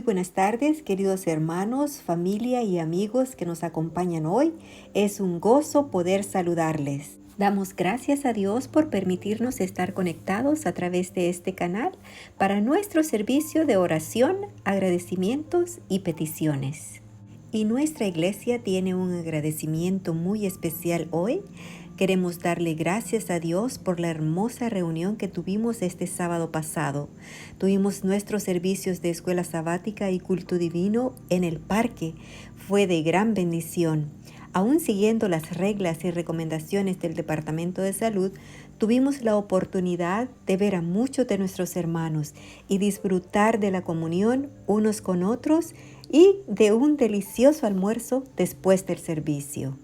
buenas tardes, queridos hermanos, familia y amigos que nos acompañan hoy. Es un gozo poder saludarles. Damos gracias a Dios por permitirnos estar conectados a través de este canal para nuestro servicio de oración, agradecimientos y peticiones. Y nuestra iglesia tiene un agradecimiento muy especial hoy. Queremos darle gracias a Dios por la hermosa reunión que tuvimos este sábado pasado. Tuvimos nuestros servicios de escuela sabática y culto divino en el parque. Fue de gran bendición. Aún siguiendo las reglas y recomendaciones del Departamento de Salud, tuvimos la oportunidad de ver a muchos de nuestros hermanos y disfrutar de la comunión unos con otros y de un delicioso almuerzo después del servicio.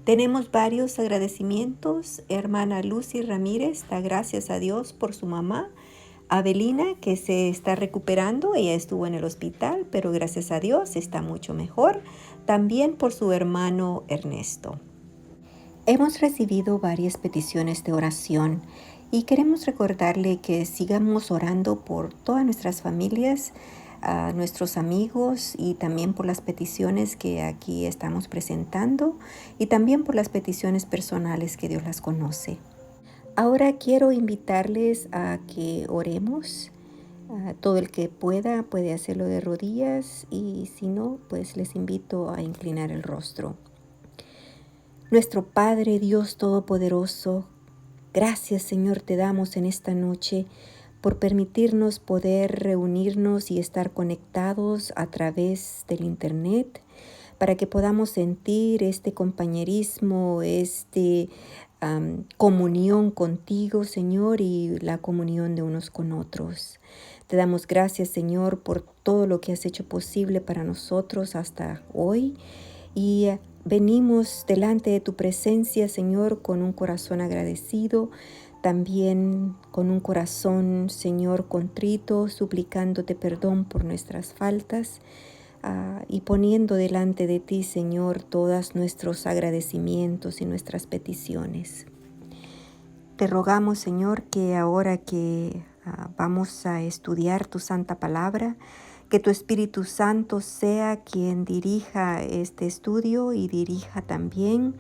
Tenemos varios agradecimientos. Hermana Lucy Ramírez da gracias a Dios por su mamá, Abelina, que se está recuperando. Ella estuvo en el hospital, pero gracias a Dios está mucho mejor. También por su hermano Ernesto. Hemos recibido varias peticiones de oración y queremos recordarle que sigamos orando por todas nuestras familias, a nuestros amigos y también por las peticiones que aquí estamos presentando y también por las peticiones personales que Dios las conoce. Ahora quiero invitarles a que oremos. Todo el que puede hacerlo de rodillas y si no, pues les invito a inclinar el rostro. Nuestro Padre Dios Todopoderoso, gracias Señor te damos en esta noche por permitirnos poder reunirnos y estar conectados a través del internet para que podamos sentir este compañerismo, comunión contigo, Señor, y la comunión de unos con otros. Te damos gracias, Señor, por todo lo que has hecho posible para nosotros hasta hoy y venimos delante de tu presencia, Señor, con un corazón agradecido, también con un corazón, Señor, contrito, suplicándote perdón por nuestras faltas y poniendo delante de ti, Señor, todos nuestros agradecimientos y nuestras peticiones. Te rogamos, Señor, que ahora que vamos a estudiar tu santa palabra, que tu Espíritu Santo sea quien dirija este estudio y dirija también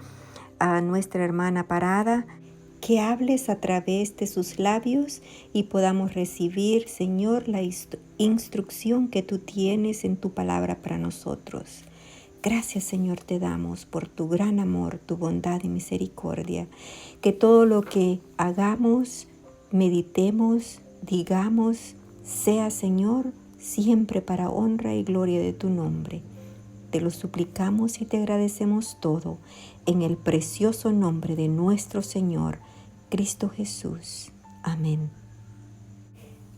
a nuestra hermana Parada, que hables a través de sus labios y podamos recibir, Señor, la instrucción que tú tienes en tu palabra para nosotros. Gracias, Señor, te damos por tu gran amor, tu bondad y misericordia. Que todo lo que hagamos, meditemos, digamos, sea, Señor, siempre para honra y gloria de tu nombre. Te lo suplicamos y te agradecemos todo en el precioso nombre de nuestro Señor, Cristo Jesús. Amén.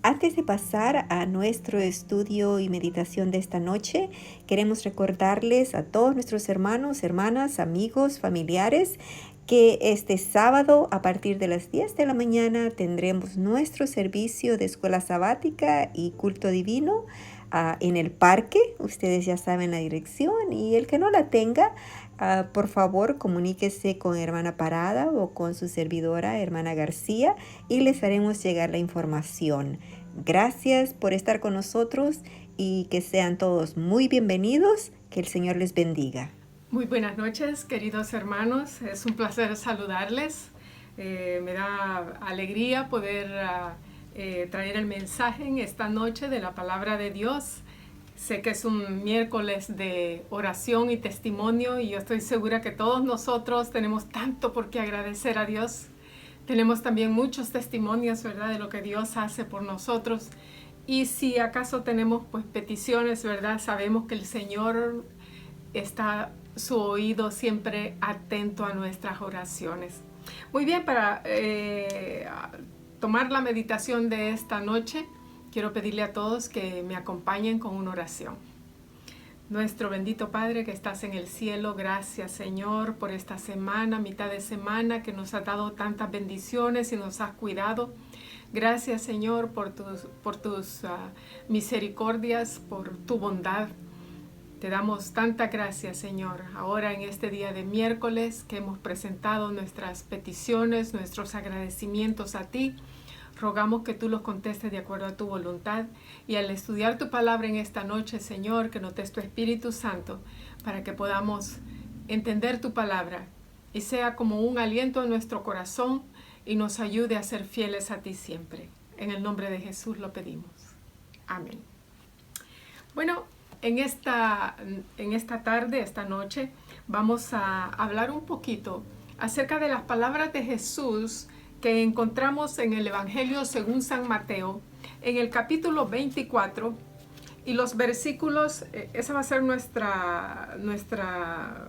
Antes de pasar a nuestro estudio y meditación de esta noche, queremos recordarles a todos nuestros hermanos, hermanas, amigos, familiares, que este sábado a partir de las 10 de la mañana tendremos nuestro servicio de escuela sabática y culto divino en el parque. Ustedes ya saben la dirección y el que no la tenga, por favor comuníquese con hermana Parada o con su servidora, hermana García, y les haremos llegar la información. Gracias por estar con nosotros y que sean todos muy bienvenidos. Que el Señor les bendiga. Muy buenas noches, queridos hermanos. Es un placer saludarles. Me da alegría poder traer el mensaje en esta noche de la palabra de Dios. Sé que es un miércoles de oración y testimonio y yo estoy segura que todos nosotros tenemos tanto por qué agradecer a Dios. Tenemos también muchos testimonios, ¿verdad?, de lo que Dios hace por nosotros. Y si acaso tenemos pues peticiones, ¿verdad?, sabemos que el Señor está su oído siempre atento a nuestras oraciones. Muy bien, para tomar la meditación de esta noche, quiero pedirle a todos que me acompañen con una oración. Nuestro bendito Padre que estás en el cielo, gracias Señor por esta semana, mitad de semana, que nos has dado tantas bendiciones y nos has cuidado. Gracias Señor por tus misericordias, por tu bondad. Te damos tanta gracias, Señor, ahora en este día de miércoles que hemos presentado nuestras peticiones, nuestros agradecimientos a ti Rogamos que tú los contestes de acuerdo a tu voluntad y al estudiar tu palabra en esta noche, Señor, que nos des tu Espíritu Santo para que podamos entender tu palabra y sea como un aliento en nuestro corazón y nos ayude a ser fieles a ti siempre. En el nombre de Jesús lo pedimos. Amén. Bueno, en esta tarde, esta noche, vamos a hablar un poquito acerca de las palabras de Jesús que encontramos en el Evangelio según San Mateo, en el capítulo 24, y los versículos, esa va a ser nuestra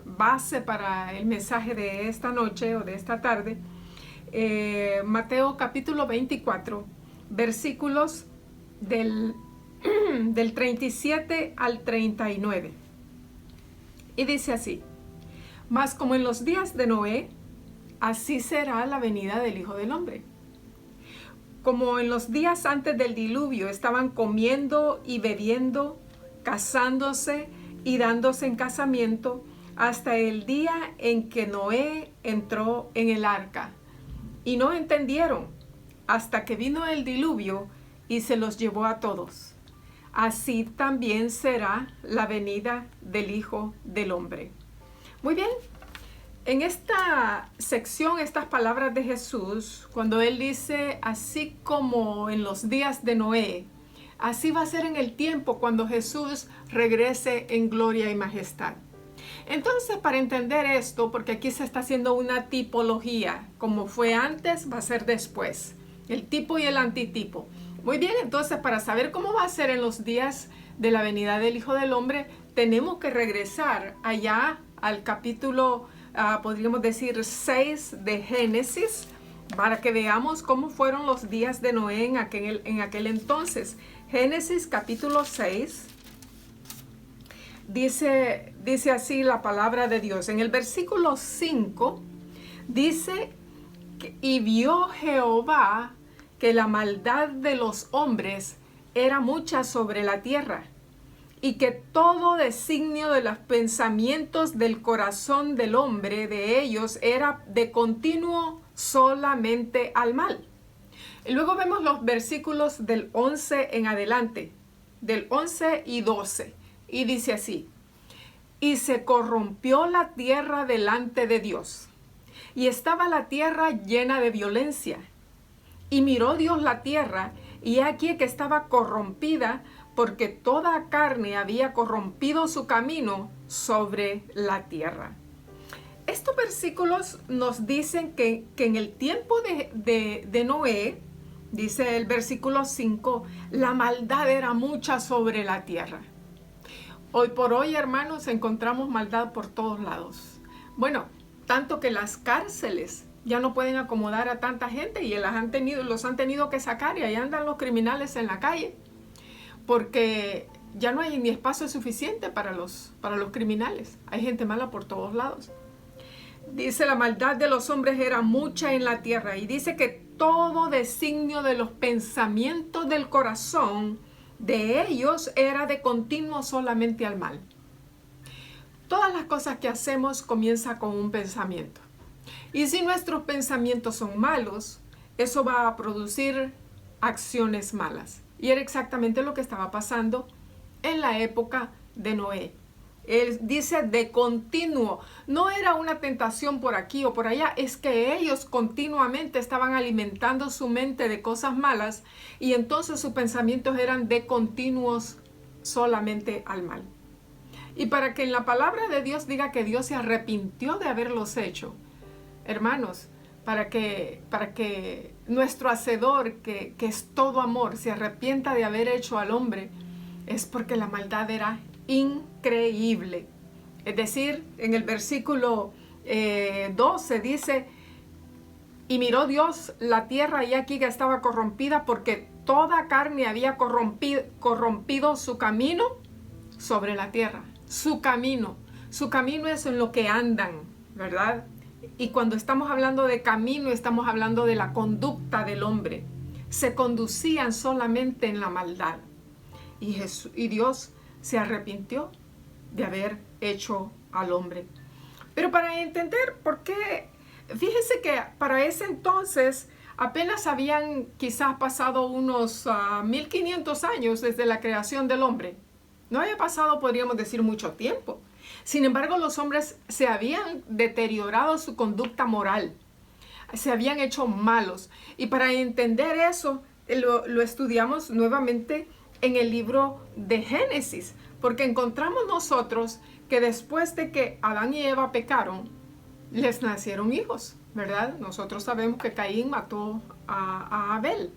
base para el mensaje de esta noche o de esta tarde. Mateo capítulo 24, versículos del 37 al 39. Y dice así: Mas como en los días de Noé, así será la venida del Hijo del Hombre. Como en los días antes del diluvio estaban comiendo y bebiendo, casándose y dándose en casamiento, hasta el día en que Noé entró en el arca. Y no entendieron hasta que vino el diluvio y se los llevó a todos. Así también será la venida del Hijo del Hombre. Muy bien. En esta sección, estas palabras de Jesús, cuando Él dice, así como en los días de Noé, así va a ser en el tiempo cuando Jesús regrese en gloria y majestad. Entonces, para entender esto, porque aquí se está haciendo una tipología, como fue antes, va a ser después, el tipo y el antitipo. Muy bien, entonces, para saber cómo va a ser en los días de la venida del Hijo del Hombre, tenemos que regresar allá al capítulo podríamos decir 6 de Génesis, para que veamos cómo fueron los días de Noé en aquel entonces. Génesis capítulo 6, dice así la palabra de Dios. En el versículo 5 dice, y vio Jehová que la maldad de los hombres era mucha sobre la tierra, y que todo designio de los pensamientos del corazón del hombre de ellos era de continuo solamente al mal. Y luego vemos los versículos del 11 en adelante, del 11 y 12, y dice así: y se corrompió la tierra delante de Dios, y estaba la tierra llena de violencia. Y miró Dios la tierra, y aquí que estaba corrompida, porque toda carne había corrompido su camino sobre la tierra. Estos versículos nos dicen que en el tiempo de Noé, dice el versículo 5, la maldad era mucha sobre la tierra. Hoy por hoy, hermanos, encontramos maldad por todos lados. Bueno, tanto que las cárceles ya no pueden acomodar a tanta gente y los han tenido que sacar, y ahí andan los criminales en la calle, porque ya no hay ni espacio suficiente para los criminales. Hay gente mala por todos lados. Dice, la maldad de los hombres era mucha en la tierra, y dice que todo designio de los pensamientos del corazón de ellos era de continuo solamente al mal. Todas las cosas que hacemos comienzan con un pensamiento. Y si nuestros pensamientos son malos, eso va a producir acciones malas. Y era exactamente lo que estaba pasando en la época de Noé. Él dice de continuo. No era una tentación por aquí o por allá, es que ellos continuamente estaban alimentando su mente de cosas malas, y entonces sus pensamientos eran de continuos solamente al mal. Y para que en la palabra de Dios diga que Dios se arrepintió de haberlos hecho, hermanos, para que nuestro Hacedor, que es todo amor, se arrepienta de haber hecho al hombre, es porque la maldad era increíble. Es decir, en el versículo 12 dice, y miró Dios la tierra, y aquí que estaba corrompida, porque toda carne había corrompido su camino sobre la tierra. Su camino es en lo que andan, ¿verdad? Y cuando estamos hablando de camino, estamos hablando de la conducta del hombre. Se conducían solamente en la maldad. Y Dios se arrepintió de haber hecho al hombre. Pero para entender por qué, fíjese que para ese entonces apenas habían quizás pasado unos 1500 años desde la creación del hombre. No había pasado, podríamos decir, mucho tiempo. Sin embargo, los hombres se habían deteriorado su conducta moral, se habían hecho malos. Y para entender eso, lo estudiamos nuevamente en el libro de Génesis, porque encontramos nosotros que después de que Adán y Eva pecaron, les nacieron hijos, ¿verdad? Nosotros sabemos que Caín mató a Abel.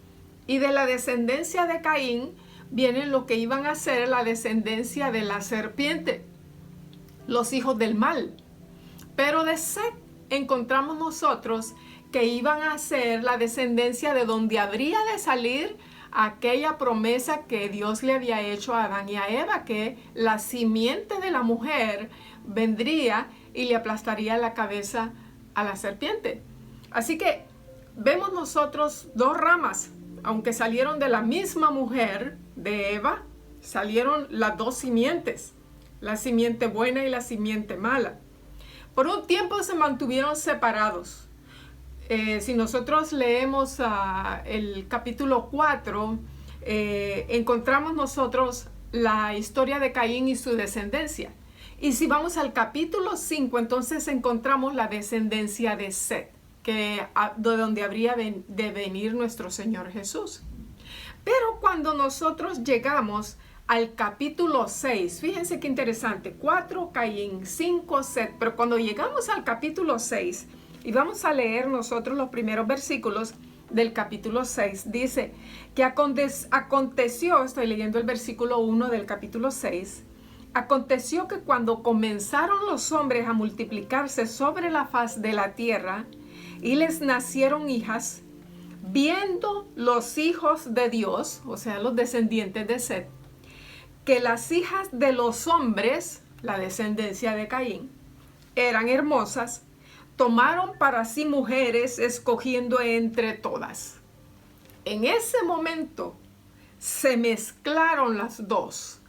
Y de la descendencia de Caín vienen lo que iban a ser la descendencia de la serpiente, los hijos del mal. Pero de Set encontramos nosotros que iban a ser la descendencia de donde habría de salir aquella promesa que Dios le había hecho a Adán y a Eva, que la simiente de la mujer vendría y le aplastaría la cabeza a la serpiente. Así que vemos nosotros dos ramas, aunque salieron de la misma mujer de Eva, salieron las dos simientes, la simiente buena y la simiente mala. Por un tiempo se mantuvieron separados. Si nosotros leemos el capítulo 4, encontramos nosotros la historia de Caín y su descendencia. Y si vamos al capítulo 5, entonces encontramos la descendencia de Set, de donde habría de venir nuestro Señor Jesús. Pero cuando nosotros llegamos al capítulo 6, fíjense qué interesante, 4 Caín, 5 Set, pero cuando llegamos al capítulo 6, y vamos a leer nosotros los primeros versículos del capítulo 6, dice que aconteció, estoy leyendo el versículo 1 del capítulo 6, aconteció que cuando comenzaron los hombres a multiplicarse sobre la faz de la tierra y les nacieron hijas, viendo los hijos de Dios, o sea, los descendientes de Set, que las hijas de los hombres, la descendencia de Caín, eran hermosas, tomaron para sí mujeres, escogiendo entre todas. En ese momento se mezclaron las dos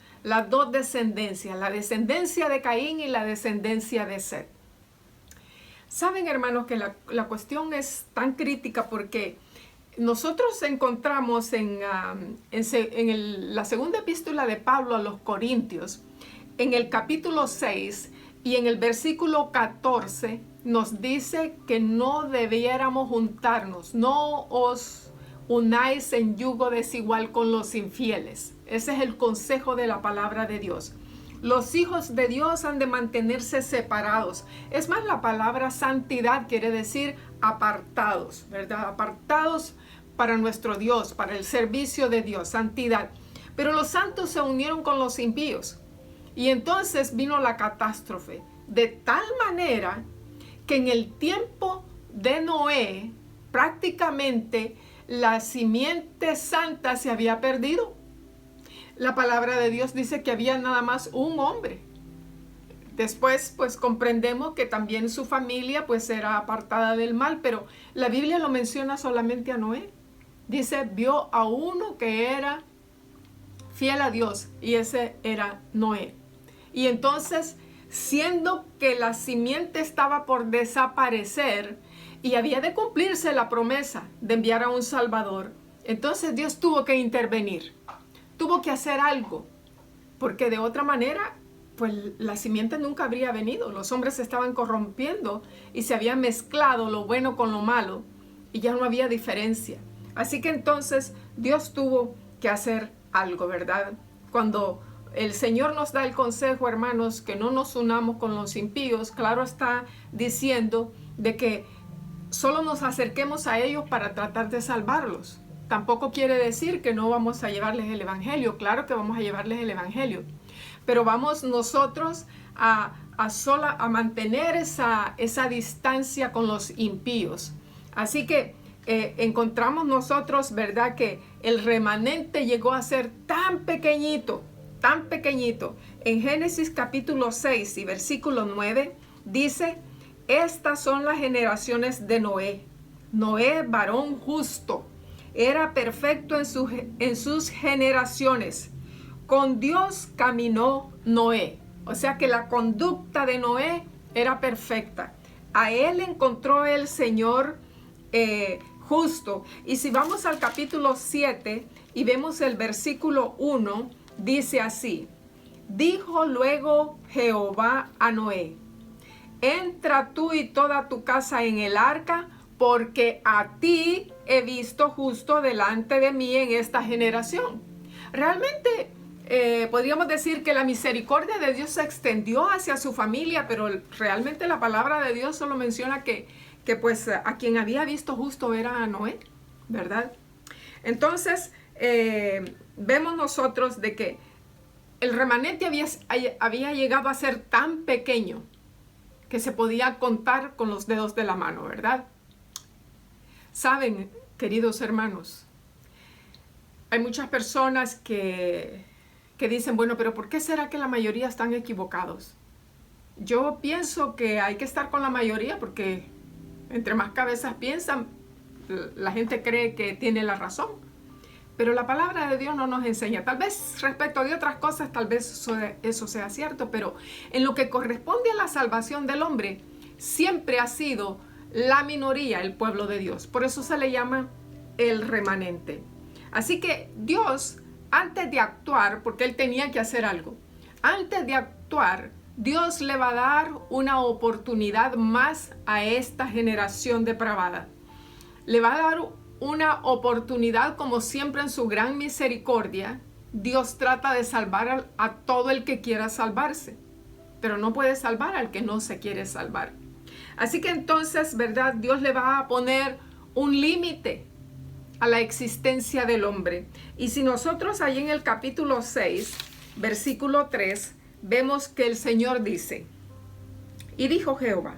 descendencias, la descendencia de Caín y la descendencia de Set. Saben, hermanos, que la cuestión es tan crítica porque nosotros encontramos en la segunda epístola de Pablo a los Corintios, en el capítulo 6 y en el versículo 14, nos dice que no debiéramos juntarnos, no os unáis en yugo desigual con los infieles. Ese es el consejo de la palabra de Dios. Los hijos de Dios han de mantenerse separados. Es más, la palabra santidad quiere decir apartados, ¿verdad? Apartados para nuestro Dios, para el servicio de Dios, santidad. Pero los santos se unieron con los impíos. Y entonces vino la catástrofe, de tal manera que en el tiempo de Noé, prácticamente la simiente santa se había perdido. La palabra de Dios dice que había nada más un hombre. Después, pues comprendemos que también su familia pues era apartada del mal, pero la Biblia lo menciona solamente a Noé. Dice, vio a uno que era fiel a Dios y ese era Noé. Y entonces, siendo que la simiente estaba por desaparecer y había de cumplirse la promesa de enviar a un Salvador, entonces Dios tuvo que intervenir, tuvo que hacer algo, porque de otra manera, pues la simiente nunca habría venido. Los hombres se estaban corrompiendo y se había mezclado lo bueno con lo malo y ya no había diferencia. Así que entonces Dios tuvo que hacer algo, ¿verdad? Cuando el Señor nos da el consejo, hermanos, que no nos unamos con los impíos, claro está diciendo de que solo nos acerquemos a ellos para tratar de salvarlos. Tampoco quiere decir que no vamos a llevarles el evangelio. Claro que vamos a llevarles el evangelio, pero vamos nosotros a mantener esa distancia con los impíos. Así que encontramos nosotros, ¿verdad?, que el remanente llegó a ser tan pequeñito. En Génesis capítulo 6 y versículo 9 dice: estas son las generaciones de Noé. Noé, varón justo, era perfecto en sus generaciones. Con Dios caminó Noé. O sea que la conducta de Noé era perfecta. A él encontró el Señor justo. Y si vamos al capítulo 7 y vemos el versículo 1, dice así: dijo luego Jehová a Noé: entra tú y toda tu casa en el arca, porque a ti he visto justo delante de mí en esta generación. Realmente podríamos decir que la misericordia de Dios se extendió hacia su familia, pero realmente la palabra de Dios solo menciona que pues a quien había visto justo era a Noé, ¿verdad? Entonces vemos nosotros de que el remanente había llegado a ser tan pequeño que se podía contar con los dedos de la mano, ¿verdad? Saben, queridos hermanos, hay muchas personas que dicen, bueno, pero ¿por qué será que la mayoría están equivocados? Yo pienso que hay que estar con la mayoría porque entre más cabezas piensan, la gente cree que tiene la razón. Pero la palabra de Dios no nos enseña. Tal vez respecto de otras cosas, tal vez eso sea cierto, pero en lo que corresponde a la salvación del hombre, siempre ha sido la minoría el pueblo de Dios. Por eso se le llama el remanente. Así que Dios, antes de actuar, porque Él tenía que hacer algo, antes de actuar, Dios le va a dar una oportunidad más a esta generación depravada. Le va a dar una oportunidad, como siempre en su gran misericordia. Dios trata de salvar a todo el que quiera salvarse, pero no puede salvar al que no se quiere salvar. Así que entonces, ¿verdad? Dios le va a poner un límite a la existencia del hombre. Y si nosotros ahí en el capítulo 6, versículo 3, vemos que el Señor dice: y dijo Jehová: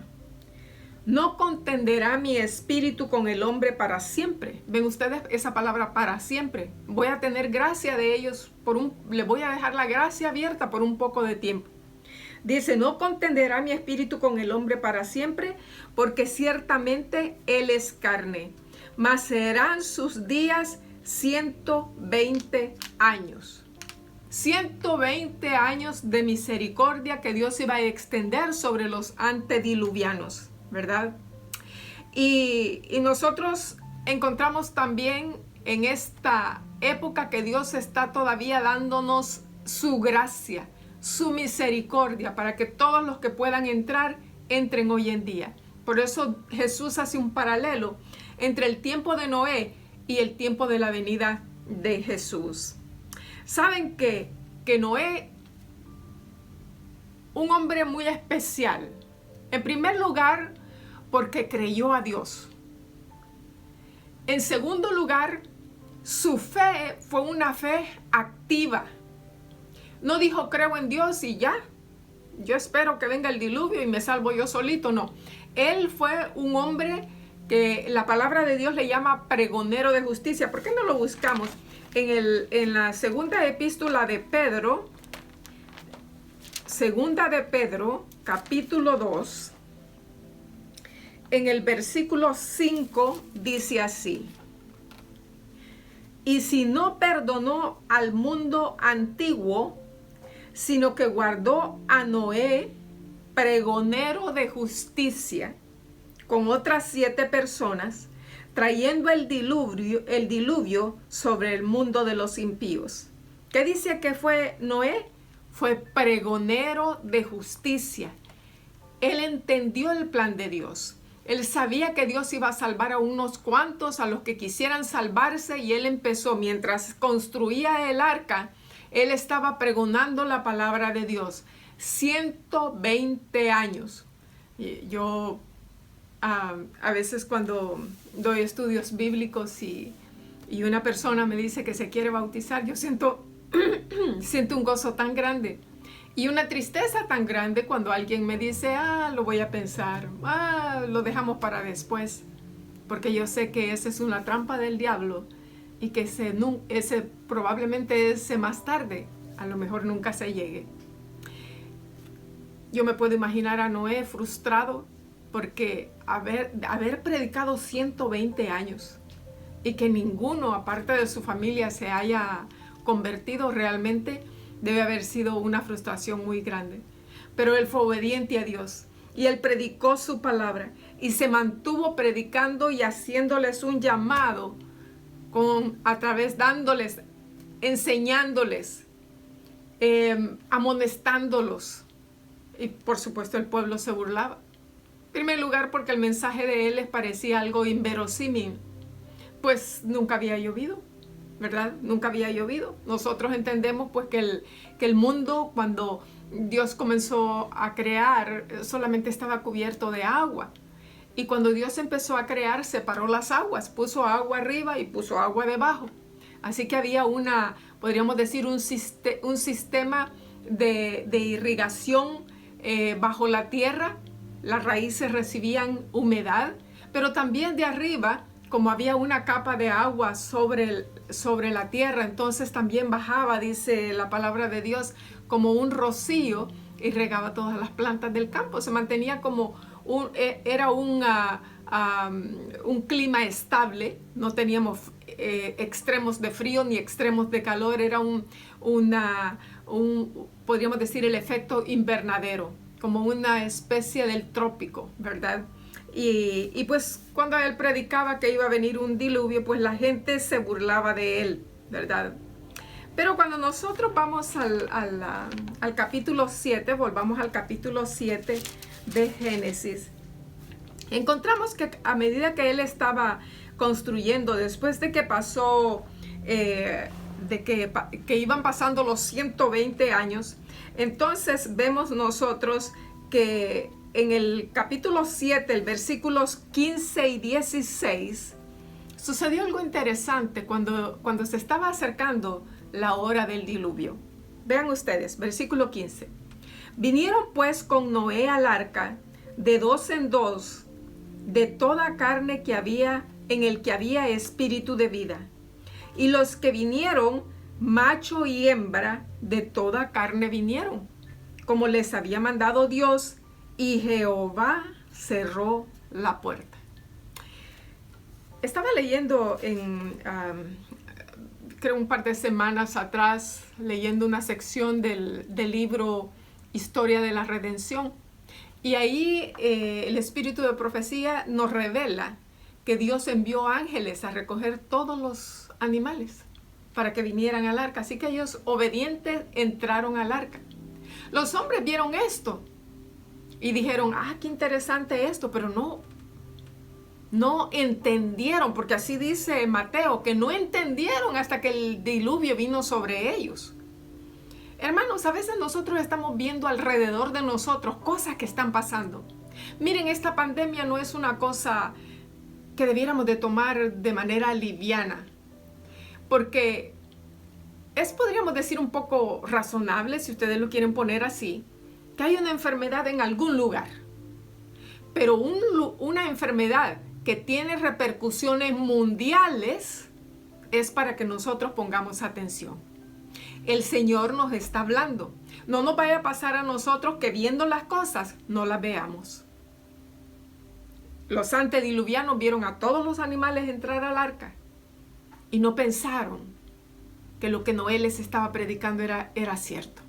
no contenderá mi espíritu con el hombre para siempre. ¿Ven ustedes esa palabra para siempre? Voy a tener gracia de ellos, le voy a dejar la gracia abierta por un poco de tiempo. Dice: no contenderá mi espíritu con el hombre para siempre, porque ciertamente él es carne, mas serán sus días 120 años. 120 años de misericordia que Dios iba a extender sobre los antediluvianos, ¿verdad? Y nosotros encontramos también en esta época que Dios está todavía dándonos su gracia, su misericordia, para que todos los que puedan entrar, entren hoy en día. Por eso Jesús hace un paralelo entre el tiempo de Noé y el tiempo de la venida de Jesús. Saben que Noé, un hombre muy especial, en primer lugar, porque creyó a Dios. En segundo lugar, su fe fue una fe activa. No dijo creo en Dios y ya, yo espero que venga el diluvio y me salvo yo solito. No, él fue un hombre que la palabra de Dios le llama pregonero de justicia. ¿Por qué no lo buscamos? En la segunda epístola de Pedro, segunda de Pedro, capítulo 2, en el versículo 5 dice así: y si no perdonó al mundo antiguo, sino que guardó a Noé, pregonero de justicia, con otras 7 personas, trayendo el diluvio sobre el mundo de los impíos. ¿Qué dice que fue Noé? Fue pregonero de justicia. Él entendió el plan de Dios. Él sabía que Dios iba a salvar a unos cuantos, a los que quisieran salvarse, y él empezó, mientras construía el arca, él estaba pregonando la palabra de Dios. 120 años. Yo a veces cuando doy estudios bíblicos y una persona me dice que se quiere bautizar, yo siento un gozo tan grande y una tristeza tan grande cuando alguien me dice, lo voy a pensar, lo dejamos para después, porque yo sé que esa es una trampa del diablo y que ese probablemente ese más tarde, a lo mejor nunca se llegue. Yo me puedo imaginar a Noé frustrado porque haber predicado 120 años y que ninguno, aparte de su familia, se haya convertido realmente, debe haber sido una frustración muy grande. Pero él fue obediente a Dios. y él predicó su palabra y se mantuvo predicando y haciéndoles un llamado a través, dándoles, enseñándoles, amonestándolos. Y por supuesto el pueblo se burlaba. En primer lugar porque el mensaje de él les parecía algo inverosímil, pues nunca había llovido, ¿verdad? Nunca había llovido. Nosotros entendemos pues que el mundo, cuando Dios comenzó a crear, solamente estaba cubierto de agua. Y cuando Dios empezó a crear, separó las aguas, puso agua arriba y puso agua debajo. Así que había podríamos decir, un sistema de irrigación bajo la tierra. Las raíces recibían humedad, pero también de arriba, como había una capa de agua sobre la tierra, entonces también bajaba, dice la palabra de Dios, como un rocío y regaba todas las plantas del campo. Se mantenía como era un clima estable, no teníamos extremos de frío ni extremos de calor, era podríamos decir, el efecto invernadero, como una especie del trópico, ¿verdad? Y pues cuando él predicaba que iba a venir un diluvio, pues la gente se burlaba de él, ¿verdad? Pero cuando nosotros vamos al capítulo 7, volvamos al capítulo 7 de Génesis, encontramos que a medida que él estaba construyendo, después de que pasó, que iban pasando los 120 años, entonces vemos nosotros que en el capítulo 7, el versículos 15 y 16, sucedió algo interesante cuando se estaba acercando la hora del diluvio. Vean ustedes, versículo 15. Vinieron pues con Noé al arca de 2 en 2 de toda carne que había en el que había espíritu de vida. Y los que vinieron, macho y hembra, de toda carne vinieron, como les había mandado Dios, y Jehová cerró la puerta. Estaba leyendo creo un par de semanas atrás, leyendo una sección del libro Historia de la Redención. Y ahí el espíritu de profecía nos revela que Dios envió ángeles a recoger todos los animales para que vinieran al arca. Así que ellos, obedientes, entraron al arca. Los hombres vieron esto y dijeron, qué interesante esto, pero no entendieron, porque así dice Mateo, que no entendieron hasta que el diluvio vino sobre ellos. Hermanos, a veces nosotros estamos viendo alrededor de nosotros cosas que están pasando. Miren, esta pandemia no es una cosa que debiéramos de tomar de manera liviana, porque podríamos decir, un poco razonable, si ustedes lo quieren poner así, que hay una enfermedad en algún lugar, pero una enfermedad que tiene repercusiones mundiales es para que nosotros pongamos atención. El Señor nos está hablando. No nos vaya a pasar a nosotros que viendo las cosas no las veamos. Los antediluvianos vieron a todos los animales entrar al arca y no pensaron que lo que Noé les estaba predicando era cierto.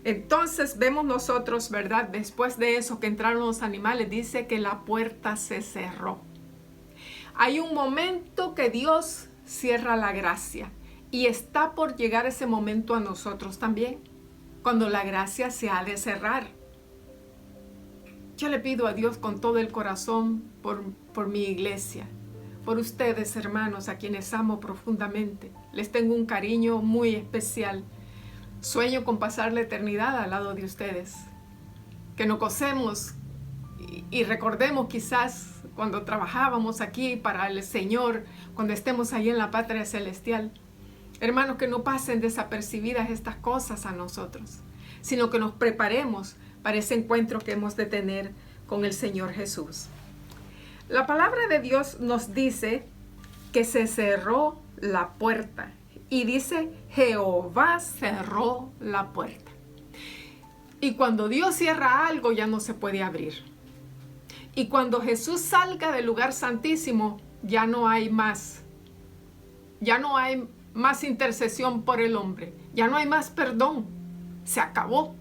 Entonces vemos nosotros, ¿verdad? Después de eso que entraron los animales, dice que la puerta se cerró. Hay un momento que Dios cierra la gracia y está por llegar ese momento a nosotros también, cuando la gracia se ha de cerrar. Yo le pido a Dios con todo el corazón por mi iglesia, por ustedes, hermanos, a quienes amo profundamente. Les tengo un cariño muy especial. Sueño con pasar la eternidad al lado de ustedes. Que nos gocemos y recordemos quizás cuando trabajábamos aquí para el Señor, cuando estemos ahí en la patria celestial. Hermanos, que no pasen desapercibidas estas cosas a nosotros, sino que nos preparemos para ese encuentro que hemos de tener con el Señor Jesús. La palabra de Dios nos dice que se cerró la puerta. Y dice, Jehová cerró la puerta. Y cuando Dios cierra algo, ya no se puede abrir. Y cuando Jesús salga del lugar santísimo, ya no hay más. Ya no hay más intercesión por el hombre. Ya no hay más perdón. Se acabó.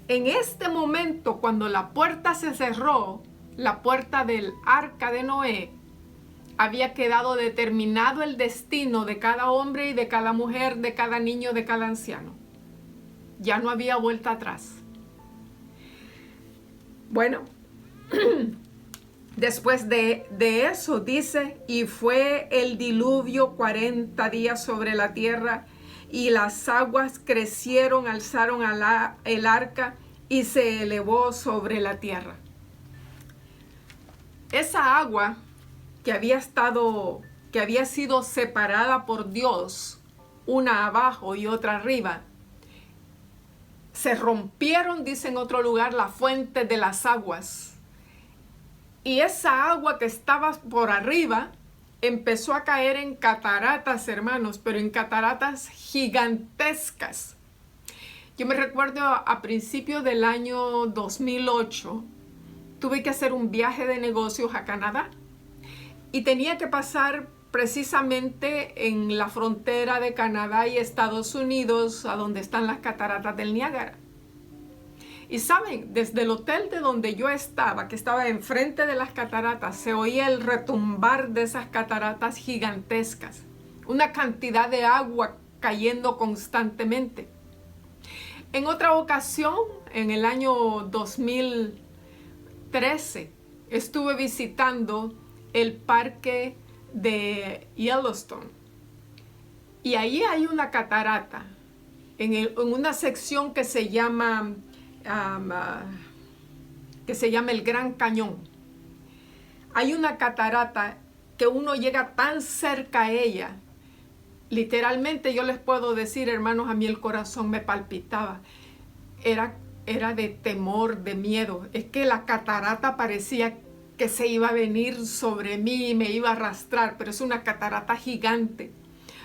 En este momento, cuando la puerta se cerró, la puerta del arca de Noé, había quedado determinado el destino de cada hombre y de cada mujer, de cada niño, de cada anciano. Ya no había vuelta atrás. Bueno, después de eso dice, y fue el diluvio 40 días sobre la tierra, y las aguas crecieron, alzaron el arca y se elevó sobre la tierra. Esa agua que había sido separada por Dios, una abajo y otra arriba, se rompieron, dice en otro lugar, la fuente de las aguas. Y esa agua que estaba por arriba empezó a caer en cataratas, hermanos, pero en cataratas gigantescas. Yo me recuerdo a principios del año 2008, tuve que hacer un viaje de negocios a Canadá y tenía que pasar precisamente en la frontera de Canadá y Estados Unidos, a donde están las cataratas del Niágara. Y saben, desde el hotel de donde yo estaba, que estaba enfrente de las cataratas, se oía el retumbar de esas cataratas gigantescas. Una cantidad de agua cayendo constantemente. En otra ocasión, en el año 2013, estuve visitando el parque de Yellowstone. Y ahí hay una catarata, en una sección que se llama el Gran Cañón. Hay una catarata que uno llega tan cerca a ella. Literalmente yo les puedo decir, hermanos, a mí el corazón me palpitaba. Era de temor, de miedo. Es que la catarata parecía que se iba a venir sobre mí y me iba a arrastrar, pero es una catarata gigante.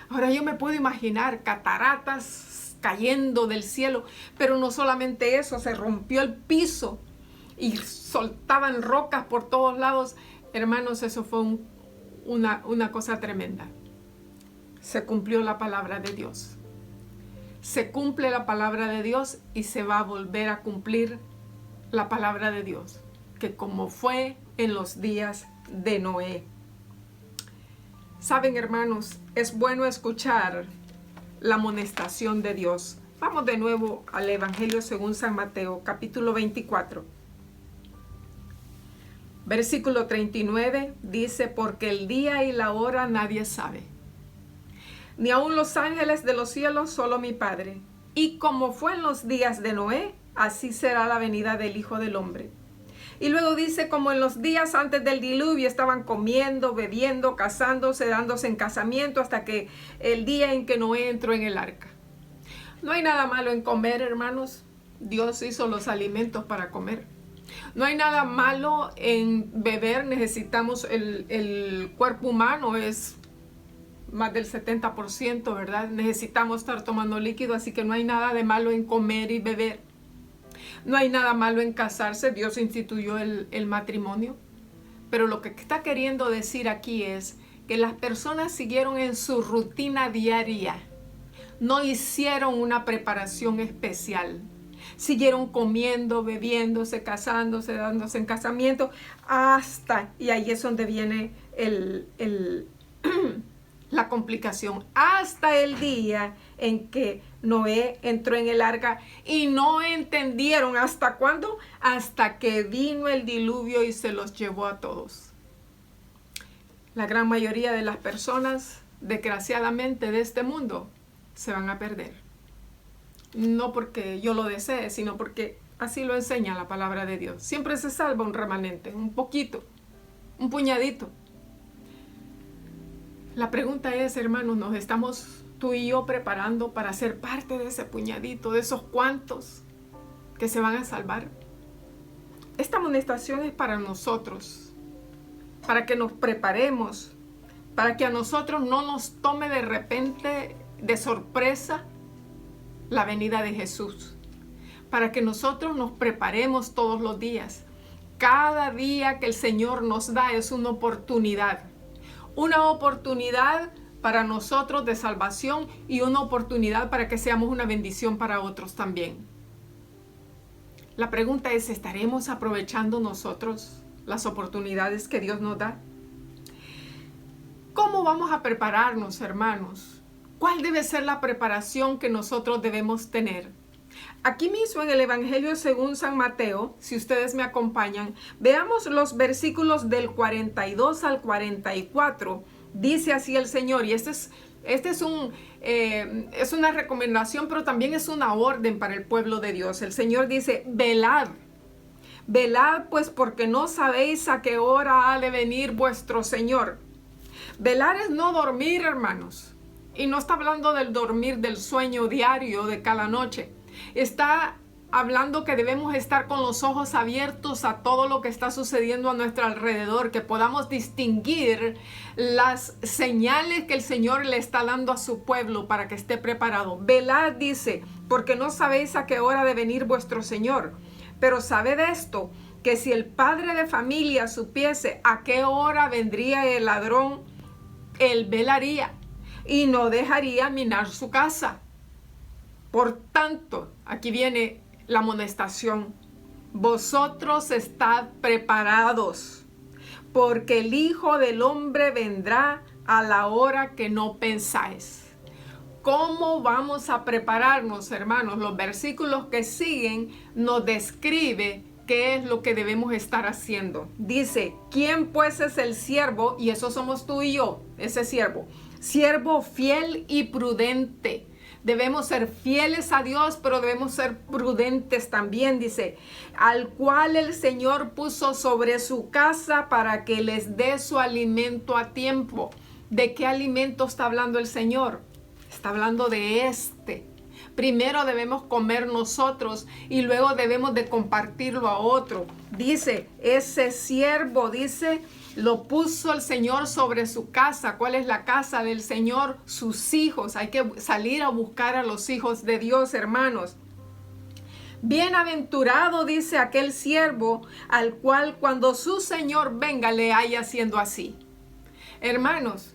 Ahora yo me puedo imaginar cataratas cayendo del cielo, pero no solamente eso, se rompió el piso y soltaban rocas por todos lados. Hermanos, eso fue una cosa tremenda. Se cumplió la palabra de Dios. Se cumple la palabra de Dios y se va a volver a cumplir la palabra de Dios, que como fue en los días de Noé. Saben, hermanos, es bueno escuchar la amonestación de Dios. Vamos de nuevo al Evangelio según San Mateo, capítulo 24. Versículo 39 dice, porque el día y la hora nadie sabe, ni aun los ángeles de los cielos, solo mi Padre. Y como fue en los días de Noé, así será la venida del Hijo del Hombre. Y luego dice, como en los días antes del diluvio estaban comiendo, bebiendo, casándose, dándose en casamiento, hasta que el día en que Noé entró en el arca. No hay nada malo en comer, hermanos. Dios hizo los alimentos para comer. No hay nada malo en beber. Necesitamos, el cuerpo humano es más del 70%, ¿verdad? Necesitamos estar tomando líquido, así que no hay nada de malo en comer y beber. No hay nada malo en casarse. Dios instituyó el matrimonio. Pero lo que está queriendo decir aquí es que las personas siguieron en su rutina diaria. No hicieron una preparación especial. Siguieron comiendo, bebiéndose, casándose, dándose en casamiento, y ahí es donde viene la complicación, hasta el día en que Noé entró en el arca y no entendieron hasta cuándo, hasta que vino el diluvio y se los llevó a todos. La gran mayoría de las personas, desgraciadamente, de este mundo se van a perder. No porque yo lo desee, sino porque así lo enseña la palabra de Dios. Siempre se salva un remanente, un poquito, un puñadito. La pregunta es, hermanos, ¿nos estamos tú y yo preparando para ser parte de ese puñadito, de esos cuantos que se van a salvar? Esta amonestación es para nosotros, para que nos preparemos, para que a nosotros no nos tome de repente de sorpresa la venida de Jesús, para que nosotros nos preparemos todos los días. Cada día que el Señor nos da es una oportunidad para nosotros de salvación y una oportunidad para que seamos una bendición para otros también. La pregunta es, ¿estaremos aprovechando nosotros las oportunidades que Dios nos da? ¿Cómo vamos a prepararnos, hermanos? ¿Cuál debe ser la preparación que nosotros debemos tener? Aquí mismo en el Evangelio según San Mateo, si ustedes me acompañan, veamos los versículos del 42 al 44. Dice así el Señor, y es una recomendación, pero también es una orden para el pueblo de Dios. El Señor dice, velad, velad pues porque no sabéis a qué hora ha de venir vuestro Señor. Velar es no dormir, hermanos. Y no está hablando del dormir del sueño diario de cada noche. Está hablando que debemos estar con los ojos abiertos a todo lo que está sucediendo a nuestro alrededor, que podamos distinguir las señales que el Señor le está dando a su pueblo para que esté preparado. Velad, dice, porque no sabéis a qué hora ha de venir vuestro Señor. Pero sabed esto, que si el padre de familia supiese a qué hora vendría el ladrón, él velaría y no dejaría minar su casa. Por tanto, aquí viene la amonestación. Vosotros estad preparados, porque el Hijo del Hombre vendrá a la hora que no pensáis. ¿Cómo vamos a prepararnos, hermanos? Los versículos que siguen nos describe qué es lo que debemos estar haciendo. Dice, ¿quién pues es el siervo? Y eso somos tú y yo, ese siervo. Siervo fiel y prudente. Debemos ser fieles a Dios, pero debemos ser prudentes también, dice, al cual el Señor puso sobre su casa para que les dé su alimento a tiempo. ¿De qué alimento está hablando el Señor? Está hablando de este. Primero debemos comer nosotros y luego debemos de compartirlo a otro. Dice, ese siervo, dice, lo puso el Señor sobre su casa. ¿Cuál es la casa del Señor? Sus hijos. Hay que salir a buscar a los hijos de Dios, hermanos. Bienaventurado, dice, aquel siervo al cual cuando su Señor venga le haya haciendo así. Hermanos,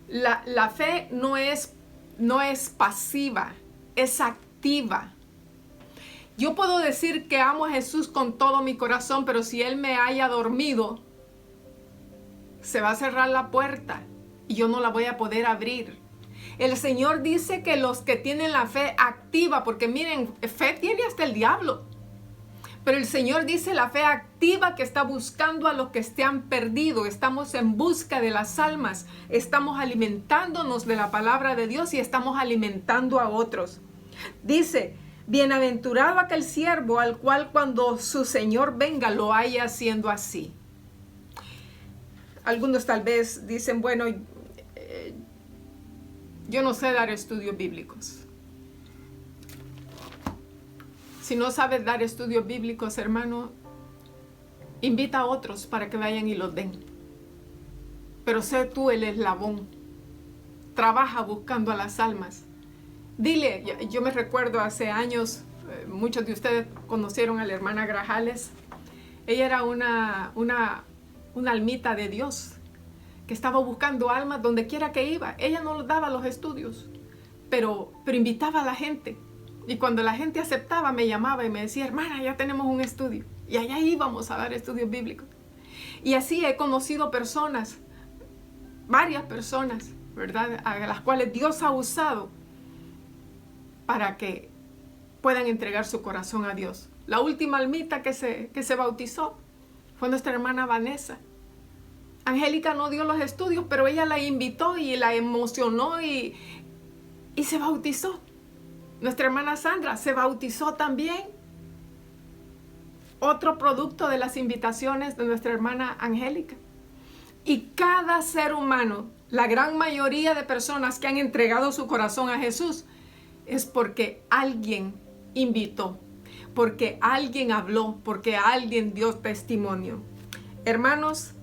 la fe no es pasiva, es activa. Yo puedo decir que amo a Jesús con todo mi corazón, pero si Él me haya dormido, se va a cerrar la puerta y yo no la voy a poder abrir. El Señor dice que los que tienen la fe activa, porque miren, fe tiene hasta el diablo. Pero el Señor dice la fe activa que está buscando a los que se han perdido. Estamos en busca de las almas. Estamos alimentándonos de la palabra de Dios y estamos alimentando a otros. Dice, bienaventurado aquel siervo al cual cuando su Señor venga lo haya haciendo así. Algunos tal vez dicen, bueno, yo no sé dar estudios bíblicos. Si no sabes dar estudios bíblicos, hermano, invita a otros para que vayan y los den. Pero sé tú el eslabón. Trabaja buscando a las almas. Dile, yo me recuerdo hace años, muchos de ustedes conocieron a la hermana Grajales. Ella era una almita de Dios que estaba buscando almas donde quiera que iba. Ella no daba los estudios, pero invitaba a la gente. Y cuando la gente aceptaba, me llamaba y me decía, hermana, ya tenemos un estudio. Y allá íbamos a dar estudios bíblicos. Y así he conocido personas, varias personas, ¿verdad? A las cuales Dios ha usado para que puedan entregar su corazón a Dios. La última almita que se bautizó fue nuestra hermana Vanessa. Angélica no dio los estudios, pero ella la invitó y la emocionó y se bautizó. Nuestra hermana Sandra se bautizó también. Otro producto de las invitaciones de nuestra hermana Angélica. Y cada ser humano, la gran mayoría de personas que han entregado su corazón a Jesús, es porque alguien invitó, porque alguien habló, porque alguien dio testimonio. Hermanos,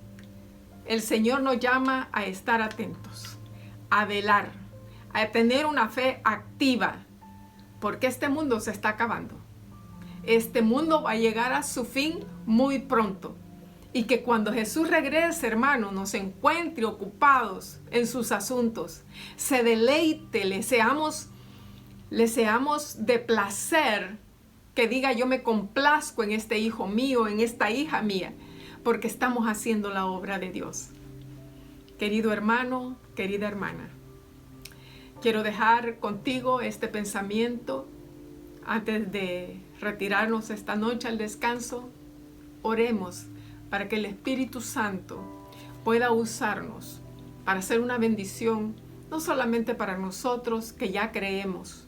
el Señor nos llama a estar atentos, a velar, a tener una fe activa, porque este mundo se está acabando. Este mundo va a llegar a su fin muy pronto. Y que cuando Jesús regrese, hermano, nos encuentre ocupados en sus asuntos, se deleite, le seamos de placer que diga yo me complazco en este hijo mío, en esta hija mía, porque estamos haciendo la obra de Dios. Querido hermano, querida hermana, quiero dejar contigo este pensamiento antes de retirarnos esta noche al descanso. Oremos para que el Espíritu Santo pueda usarnos para hacer una bendición, no solamente para nosotros que ya creemos,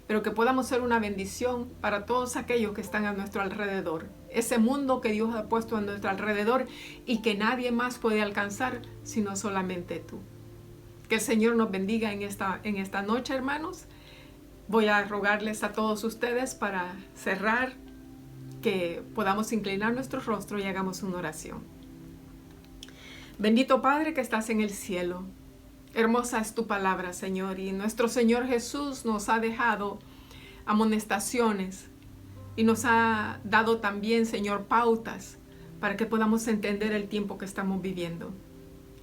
pero que podamos ser una bendición para todos aquellos que están a nuestro alrededor. Ese mundo que Dios ha puesto a nuestro alrededor y que nadie más puede alcanzar sino solamente tú. Que el Señor nos bendiga en esta noche, hermanos. Voy a rogarles a todos ustedes para cerrar, que podamos inclinar nuestro rostro y hagamos una oración. Bendito Padre que estás en el cielo. Hermosa es tu palabra, Señor, y nuestro Señor Jesús nos ha dejado amonestaciones y nos ha dado también, Señor, pautas para que podamos entender el tiempo que estamos viviendo.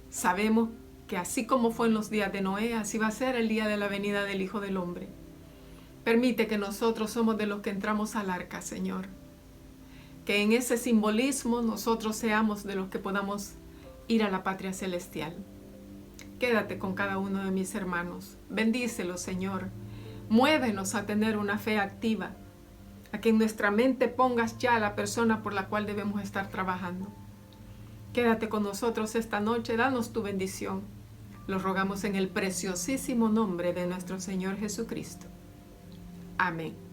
Sabemos que así como fue en los días de Noé, así va a ser el día de la venida del Hijo del Hombre. Permite que nosotros somos de los que entramos al arca, Señor. Que en ese simbolismo nosotros seamos de los que podamos ir a la patria celestial. Quédate con cada uno de mis hermanos. Bendícelos, Señor. Muévenos a tener una fe activa, a que en nuestra mente pongas ya a la persona por la cual debemos estar trabajando. Quédate con nosotros esta noche, danos tu bendición. Lo rogamos en el preciosísimo nombre de nuestro Señor Jesucristo. Amén.